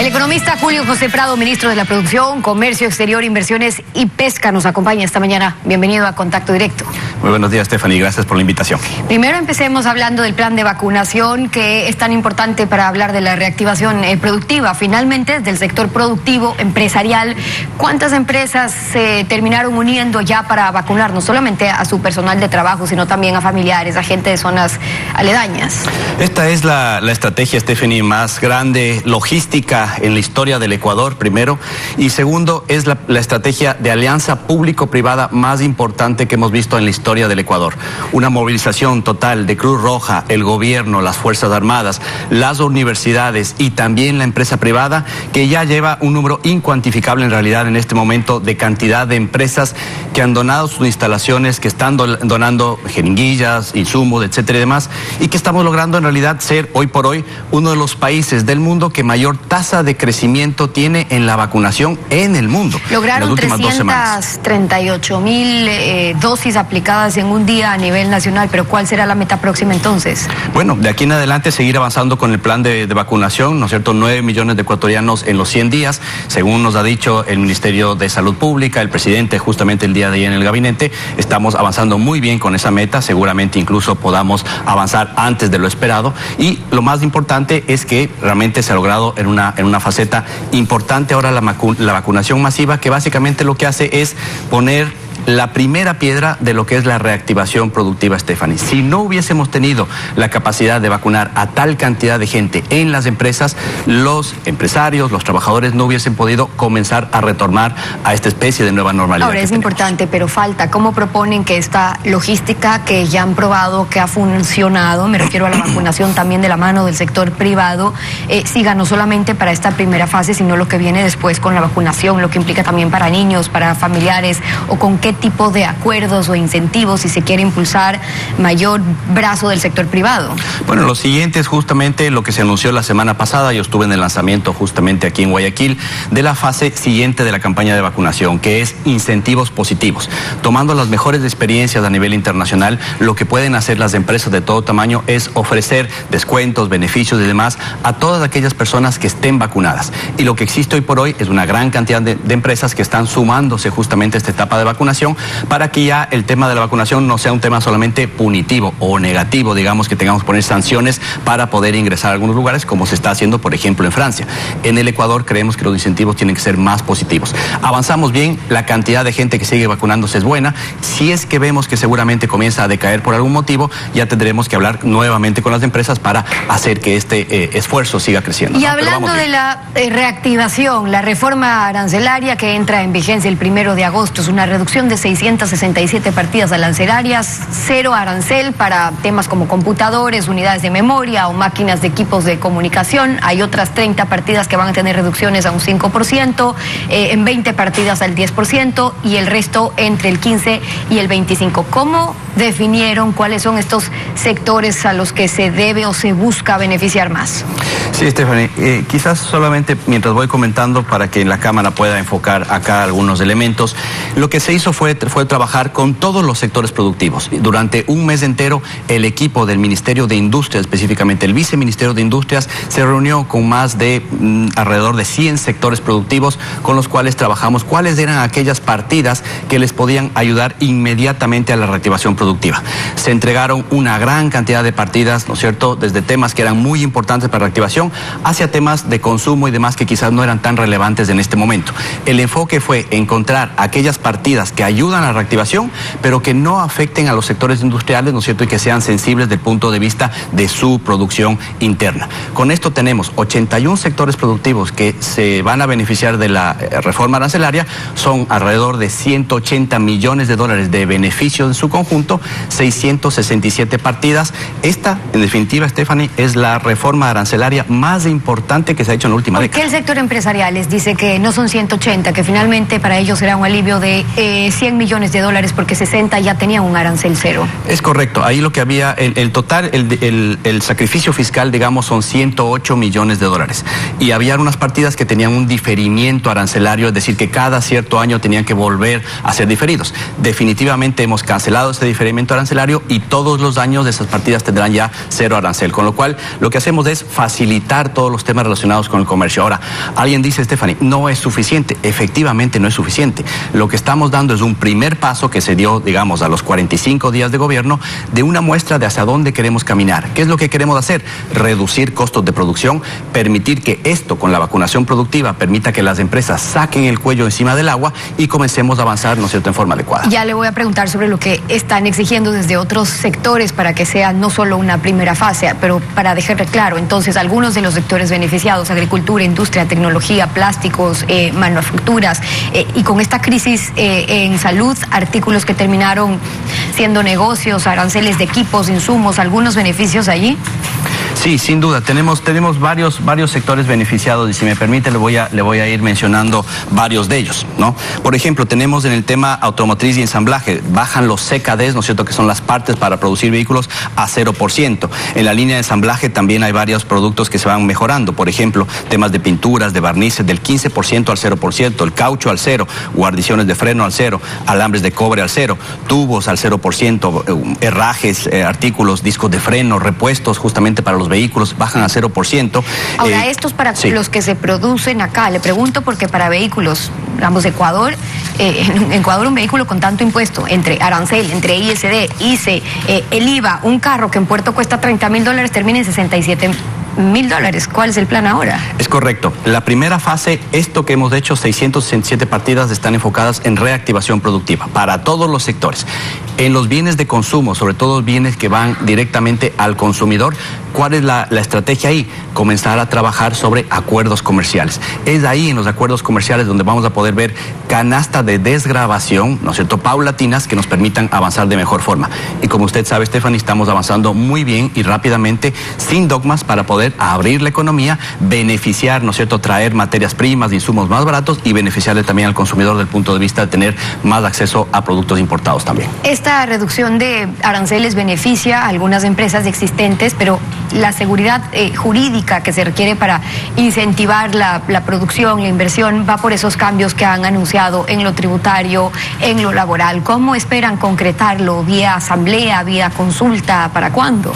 El economista Julio José Prado, ministro de la Producción, Comercio Exterior, Inversiones y Pesca, nos acompaña esta mañana. Bienvenido a Contacto Directo. Muy buenos días, Stephanie. Gracias por la invitación. Primero empecemos hablando del plan de vacunación, que es tan importante para hablar de la reactivación productiva. Finalmente, del sector productivo, empresarial, ¿cuántas empresas se terminaron uniendo ya para vacunar no solamente a su personal de trabajo, sino también a familiares, a gente de zonas aledañas? Esta es la estrategia, Stephanie, más grande logística en la historia del Ecuador, primero, y segundo, es la estrategia de alianza público-privada más importante que hemos visto en la historia del Ecuador. Una movilización total de Cruz Roja, el gobierno, las Fuerzas Armadas, las universidades y también la empresa privada, que ya lleva un número incuantificable en realidad en este momento de cantidad de empresas que han donado sus instalaciones, que están donando jeringuillas, insumos, etcétera y demás, y que estamos logrando en realidad ser hoy por hoy uno de los países del mundo que mayor tasa de crecimiento tiene en la vacunación en el mundo. Lograron 338.000 dosis aplicadas en un día a nivel nacional, pero ¿cuál será la meta próxima entonces? Bueno, de aquí en adelante seguir avanzando con el plan de vacunación, ¿no es cierto? 9 millones de ecuatorianos en los 100 días, según nos ha dicho el Ministerio de Salud Pública, el presidente justamente el día de ayer en el gabinete. Estamos avanzando muy bien con esa meta, seguramente incluso podamos avanzar antes de lo esperado, y lo más importante es que realmente se ha logrado en una faceta importante ahora la vacunación masiva, que básicamente lo que hace es poner la primera piedra de lo que es la reactivación productiva, Stephanie. Si no hubiésemos tenido la capacidad de vacunar a tal cantidad de gente en las empresas, los empresarios, los trabajadores no hubiesen podido comenzar a retornar a esta especie de nueva normalidad. Ahora es importante, pero falta. ¿Cómo proponen que esta logística que ya han probado que ha funcionado, me refiero a la vacunación también de la mano del sector privado, siga no solamente para esta primera fase, sino lo que viene después con la vacunación, lo que implica también para niños, para familiares, o con qué tipo de acuerdos o incentivos si se quiere impulsar mayor brazo del sector privado? Bueno, lo siguiente es justamente lo que se anunció la semana pasada. Yo estuve en el lanzamiento justamente aquí en Guayaquil de la fase siguiente de la campaña de vacunación, que es incentivos positivos. Tomando las mejores experiencias a nivel internacional, lo que pueden hacer las empresas de todo tamaño es ofrecer descuentos, beneficios y demás a todas aquellas personas que estén vacunadas. Y lo que existe hoy por hoy es una gran cantidad de empresas que están sumándose justamente a esta etapa de vacunación, para que ya el tema de la vacunación no sea un tema solamente punitivo o negativo, digamos, que tengamos que poner sanciones para poder ingresar a algunos lugares, como se está haciendo, por ejemplo, en Francia. En el Ecuador creemos que los incentivos tienen que ser más positivos. Avanzamos bien, la cantidad de gente que sigue vacunándose es buena. Si es que vemos que seguramente comienza a decaer por algún motivo, ya tendremos que hablar nuevamente con las empresas para hacer que este esfuerzo siga creciendo. Y hablando de la reactivación, la reforma arancelaria que entra en vigencia el 1 de agosto, es una reducción de 667 partidas arancelarias, 0 arancel para temas como computadores, unidades de memoria o máquinas de equipos de comunicación. Hay otras 30 partidas que van a tener reducciones a un 5%, en 20 partidas al 10% y el resto entre el 15 y el 25%. ¿Cómo definieron cuáles son estos sectores a los que se debe o se busca beneficiar más? Sí, Stephanie, quizás solamente mientras voy comentando para que la cámara pueda enfocar acá algunos elementos, lo que se hizo fue trabajar con todos los sectores productivos. Durante un mes entero, el equipo del Ministerio de Industria, específicamente el Viceministerio de Industrias, se reunió con más de alrededor de 100 sectores productivos con los cuales trabajamos cuáles eran aquellas partidas que les podían ayudar inmediatamente a la reactivación productiva. Se entregaron una gran cantidad de partidas, ¿no es cierto?, desde temas que eran muy importantes para la reactivación hacia temas de consumo y demás que quizás no eran tan relevantes en este momento. El enfoque fue encontrar aquellas partidas que ayudan a la reactivación, pero que no afecten a los sectores industriales, ¿no es cierto?, y que sean sensibles desde el punto de vista de su producción interna. Con esto tenemos 81 sectores productivos que se van a beneficiar de la reforma arancelaria. Son alrededor de 180 millones de dólares de beneficios en su conjunto, 667 partidas. Esta, en definitiva, Stephanie, es la reforma arancelaria más importante que se ha hecho en la última década. ¿Por qué el sector empresarial les dice que no son 180, que finalmente para ellos será un alivio de 100 millones de dólares porque 60 ya tenían un arancel cero. Es correcto. Ahí lo que había, el total, el sacrificio fiscal, digamos, son 108 millones de dólares. Y había unas partidas que tenían un diferimiento arancelario, es decir, que cada cierto año tenían que volver a ser diferidos. Definitivamente hemos cancelado ese diferimiento arancelario y todos los años de esas partidas tendrán ya cero arancel. Con lo cual, lo que hacemos es facilitar todos los temas relacionados con el comercio. Ahora, alguien dice, Stephanie, no es suficiente. Efectivamente, no es suficiente. Lo que estamos dando es un primer paso que se dio, digamos, a los 45 días de gobierno, de una muestra de hacia dónde queremos caminar. ¿Qué es lo que queremos hacer? Reducir costos de producción, permitir que esto, con la vacunación productiva, permita que las empresas saquen el cuello encima del agua y comencemos a avanzar, ¿no es cierto?, en forma adecuada. Ya le voy a preguntar sobre lo que están exigiendo desde otros sectores para que sea no solo una primera fase, pero para dejarle claro, entonces, algunos de los sectores beneficiados, agricultura, industria, tecnología, plásticos, manufacturas, y con esta crisis en salud, artículos que terminaron siendo negocios, aranceles de equipos, insumos, algunos beneficios allí. Sí, sin duda, tenemos varios sectores beneficiados y si me permite le voy a ir mencionando varios de ellos, ¿no? Por ejemplo, tenemos en el tema automotriz y ensamblaje, bajan los CKDs, ¿no es cierto?, que son las partes para producir vehículos, a 0%. En la línea de ensamblaje también hay varios productos que se van mejorando, por ejemplo, temas de pinturas, de barnices, del 15% al 0%, el caucho al 0%, guarniciones de freno al 0%, alambres de cobre al 0%, tubos al 0%, herrajes, artículos, discos de freno, repuestos justamente para los vehículos bajan a 0%. Ahora, estos para los que se producen acá, le pregunto porque para vehículos, digamos, Ecuador, en Ecuador un vehículo con tanto impuesto, entre arancel, entre ISD, ICE, el IVA, un carro que en Puerto cuesta $30,000, termina en $67,000. ¿Cuál es el plan ahora? Es correcto. La primera fase, esto que hemos hecho, 667 partidas están enfocadas en reactivación productiva para todos los sectores. En los bienes de consumo, sobre todo bienes que van directamente al consumidor, ¿cuál es la estrategia ahí? Comenzar a trabajar sobre acuerdos comerciales. Es ahí, en los acuerdos comerciales, donde vamos a poder ver canasta de desgravación, ¿no es cierto?, paulatinas, que nos permitan avanzar de mejor forma. Y como usted sabe, Stephanie, estamos avanzando muy bien y rápidamente, sin dogmas, para poder abrir la economía, beneficiar, ¿no es cierto?, traer materias primas, insumos más baratos y beneficiarle también al consumidor desde el punto de vista de tener más acceso a productos importados también. Esta reducción de aranceles beneficia a algunas empresas existentes, pero la seguridad jurídica que se requiere para incentivar la producción, la inversión, va por esos cambios que han anunciado en lo tributario, en lo laboral. ¿Cómo esperan concretarlo? ¿Vía asamblea, vía consulta? ¿Para cuándo?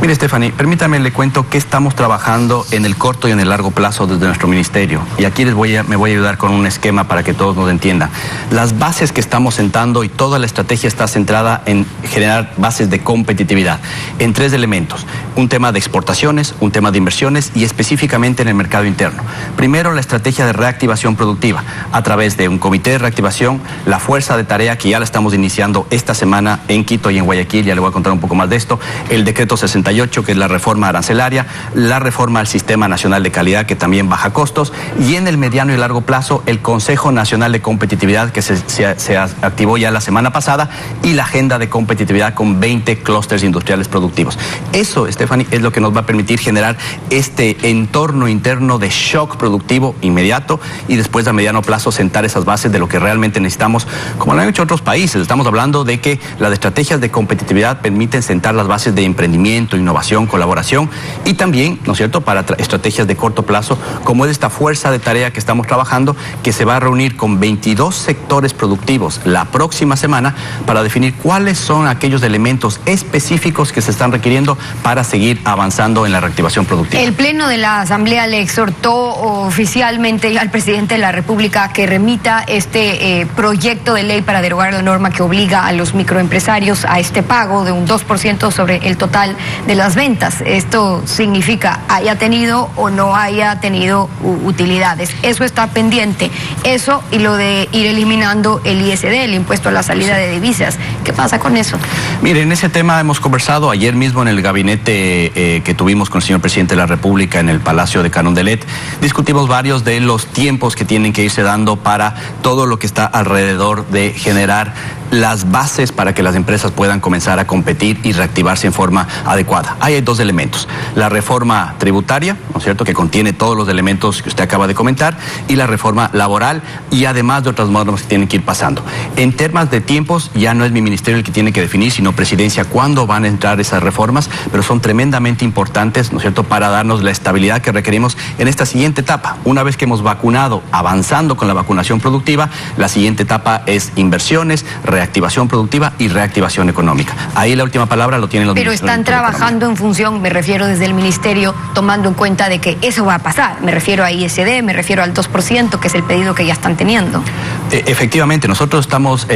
Mire, Stephanie, permítame, le cuento que estamos trabajando en el corto y en el largo plazo desde nuestro ministerio. Y aquí me voy a ayudar con un esquema para que todos nos entiendan. Las bases que estamos sentando y toda la estrategia está centrada en generar bases de competitividad en 3 elementos. Un tema de exportaciones, un tema de inversiones y específicamente en el mercado interno. Primero, la estrategia de reactivación productiva a través de un comité de reactivación, la fuerza de tarea que ya la estamos iniciando esta semana en Quito y en Guayaquil, ya le voy a contar un poco más de esto, el decreto 68, que es la reforma arancelaria, la reforma al Sistema Nacional de Calidad, que también baja costos, y en el mediano y largo plazo, el Consejo Nacional de Competitividad, que se activó ya la semana pasada, y la agenda de competitividad con 20 clústeres industriales productivos. Eso, Stephanie, es lo que nos va a permitir generar este entorno interno de shock productivo inmediato y después a mediano plazo sentar esas bases de lo que realmente necesitamos, como lo han hecho otros países. Estamos hablando de que las estrategias de competitividad permiten sentar las bases de emprendimiento, innovación, colaboración y también, ¿no es cierto?, para estrategias de corto plazo, como es esta fuerza de tarea que estamos trabajando, que se va a reunir con 22 sectores productivos la próxima semana para definir cuáles son aquellos elementos específicos que se están requiriendo para seguir avanzando en la reactivación productiva. El Pleno de la Asamblea le exhortó oficialmente al presidente de la República que remita este proyecto de ley para derogar la norma que obliga a los microempresarios a este pago de un 2% sobre el total de las ventas. Esto significa haya tenido o no haya tenido utilidades. Eso está pendiente. Eso y lo de ir eliminando el ISD, el impuesto a la salida de divisas. ¿Qué pasa con eso? Mire, en ese tema hemos conversado ayer mismo en el gabinete que tuvimos con el señor presidente de la República en el Palacio de Carondelet, discutimos varios de los tiempos que tienen que irse dando para todo lo que está alrededor de generar las bases para que las empresas puedan comenzar a competir y reactivarse en forma adecuada. Ahí hay dos elementos: la reforma tributaria, ¿no es cierto?, que contiene todos los elementos que usted acaba de comentar, y la reforma laboral, y además de otras normas que tienen que ir pasando. En temas de tiempos, ya no es mi ministerio el que tiene que definir, sino Presidencia, cuándo van a entrar esas reformas, pero son tremendamente importantes, ¿no es cierto?, para darnos la estabilidad que requerimos en esta siguiente etapa. Una vez que hemos vacunado, avanzando con la vacunación productiva, la siguiente etapa es inversiones, reactivación productiva y reactivación económica. Ahí la última palabra lo tienen los ministros. Pero están trabajando en función, me refiero desde el ministerio, tomando en cuenta de que eso va a pasar. Me refiero a ISD, me refiero al 2%, que es el pedido que ya están teniendo. Efectivamente, nosotros estamos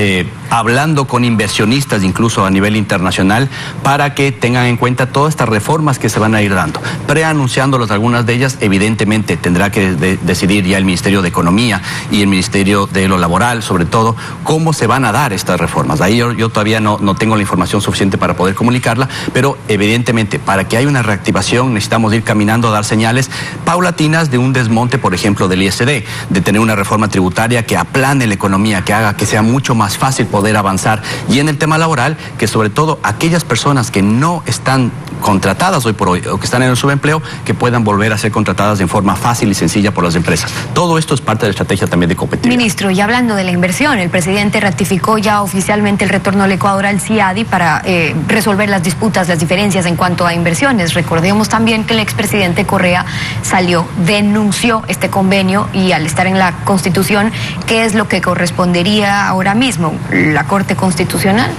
hablando con inversionistas, incluso a nivel internacional, para que tengan en cuenta todas estas reformas que se van a ir dando. Preanunciándolos algunas de ellas, evidentemente tendrá que decidir ya el Ministerio de Economía y el Ministerio de lo Laboral, sobre todo, cómo se van a dar estas reformas. Ahí yo todavía no tengo la información suficiente para poder comunicarla, pero evidentemente para que haya una reactivación necesitamos ir caminando a dar señales paulatinas de un desmonte, por ejemplo, del ISD, de tener una reforma tributaria que aplane la economía, que haga que sea mucho más fácil poder avanzar, y en el tema laboral, que sobre todo aquellas personas que no están contratadas hoy por hoy o que están en el subempleo, que puedan volver a ser contratadas en forma fácil y sencilla por las empresas. Todo esto es parte de la estrategia también de competitividad. Ministro, y hablando de la inversión, el presidente ratificó ya oficialmente el retorno al Ecuador al CIADI para resolver las disputas, las diferencias en cuanto a inversiones. Recordemos también que el expresidente Correa denunció este convenio, y al estar en la Constitución, ¿qué es lo que correspondería ahora mismo? ¿La Corte Constitucional?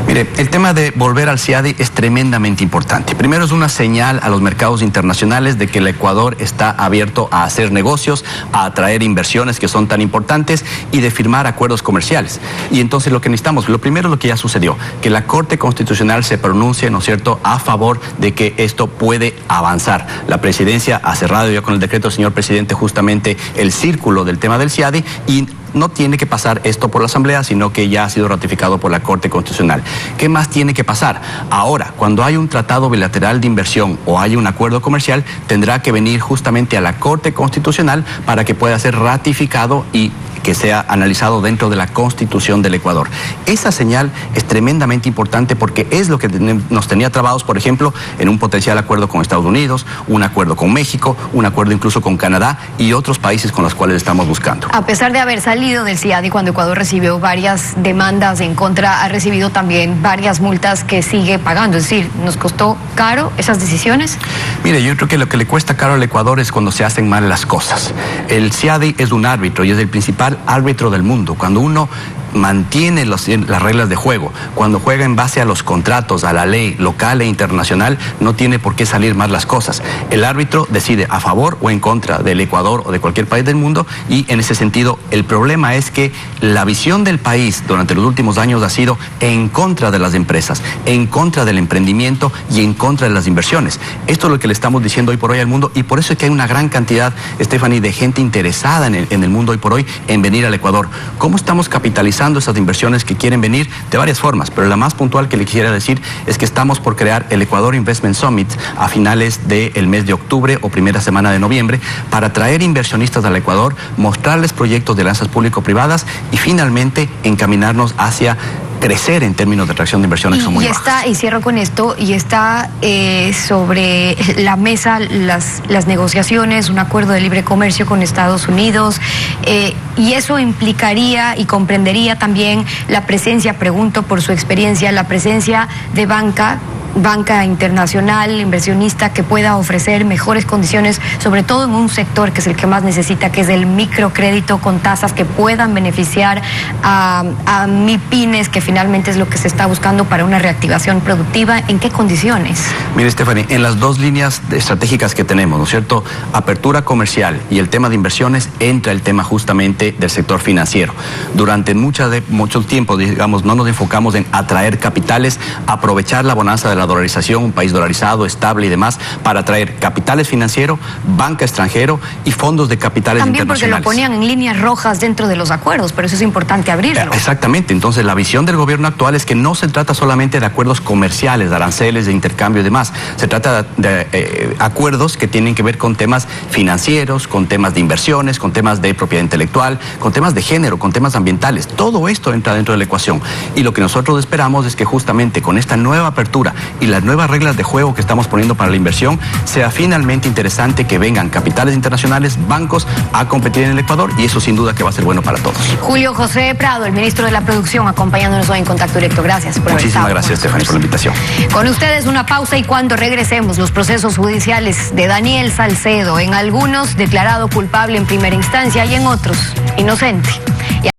Mire, el tema de volver al CIADI es tremendamente importante. Primero, es una señal a los mercados internacionales de que el Ecuador está abierto a hacer negocios, a atraer inversiones que son tan importantes y de firmar acuerdos comerciales. Y entonces lo que necesitamos, lo primero es lo que ya sucedió, que la Corte Constitucional se pronuncie, ¿no es cierto?, a favor de que esto puede avanzar. La Presidencia ha cerrado ya con el decreto del señor presidente justamente el círculo del tema del CIADI, y no tiene que pasar esto por la Asamblea, sino que ya ha sido ratificado por la Corte Constitucional. ¿Qué más tiene que pasar? Ahora, cuando hay un tratado bilateral de inversión o hay un acuerdo comercial, tendrá que venir justamente a la Corte Constitucional para que pueda ser ratificado y que sea analizado dentro de la Constitución del Ecuador. Esa señal es tremendamente importante porque es lo que nos tenía trabados, por ejemplo, en un potencial acuerdo con Estados Unidos, un acuerdo con México, un acuerdo incluso con Canadá y otros países con los cuales estamos buscando. A pesar de haber salido del CIADI, cuando Ecuador recibió varias demandas en contra, ha recibido también varias multas que sigue pagando. Es decir, ¿nos costó caro esas decisiones? Mire, yo creo que lo que le cuesta caro al Ecuador es cuando se hacen mal las cosas. El CIADI es un árbitro y es el principal árbitro del mundo. Cuando uno mantiene las reglas de juego, cuando juega en base a los contratos, a la ley local e internacional, no tiene por qué salir mal las cosas. El árbitro decide a favor o en contra del Ecuador o de cualquier país del mundo, y en ese sentido el problema es que la visión del país durante los últimos años ha sido en contra de las empresas, en contra del emprendimiento y en contra de las inversiones. Esto es lo que le estamos diciendo hoy por hoy al mundo, y por eso es que hay una gran cantidad, Stephanie, de gente interesada en el mundo hoy por hoy en venir al Ecuador. ¿Cómo estamos capitalizando esas inversiones que quieren venir? De varias formas, pero la más puntual que le quisiera decir es que estamos por crear el Ecuador Investment Summit a finales del mes de octubre o primera semana de noviembre, para traer inversionistas al Ecuador, mostrarles proyectos de alianzas público-privadas y finalmente encaminarnos hacia crecer en términos de atracción de inversiones. Son muy bajas. Y cierro con esto, y está sobre la mesa las negociaciones, un acuerdo de libre comercio con Estados Unidos, y eso implicaría y comprendería también la presencia, pregunto por su experiencia, la presencia de banca internacional, inversionista, que pueda ofrecer mejores condiciones, sobre todo en un sector que es el que más necesita, que es el microcrédito, con tasas que puedan beneficiar a MIPYMES, que finalmente es lo que se está buscando para una reactivación productiva. ¿En qué condiciones? Mire, Stephanie, en las dos líneas estratégicas que tenemos, ¿no es cierto?, apertura comercial y el tema de inversiones, entra el tema justamente del sector financiero. Durante mucho tiempo, digamos, no nos enfocamos en atraer capitales, aprovechar la bonanza de la dolarización, un país dolarizado, estable y demás, para atraer capitales financieros, banca extranjero y fondos de capitales también internacionales. Porque lo ponían en líneas rojas dentro de los acuerdos, pero eso es importante abrirlo. Exactamente, entonces la visión del gobierno actual es que no se trata solamente de acuerdos comerciales, de aranceles, de intercambio y demás, se trata de acuerdos que tienen que ver con temas financieros, con temas de inversiones, con temas de propiedad intelectual, con temas de género, con temas ambientales. Todo esto entra dentro de la ecuación y lo que nosotros esperamos es que justamente con esta nueva apertura y las nuevas reglas de juego que estamos poniendo para la inversión, sea finalmente interesante que vengan capitales internacionales, bancos a competir en el Ecuador y eso sin duda que va a ser bueno para todos. Julio José Prado, el ministro de la Producción, acompañándonos hoy en Contacto Directo. Gracias por Muchísimas gracias, Stephanie, por la invitación. Con ustedes una pausa y cuando regresemos, los procesos judiciales de Daniel Salcedo, en algunos declarado culpable en primera instancia y en otros inocente.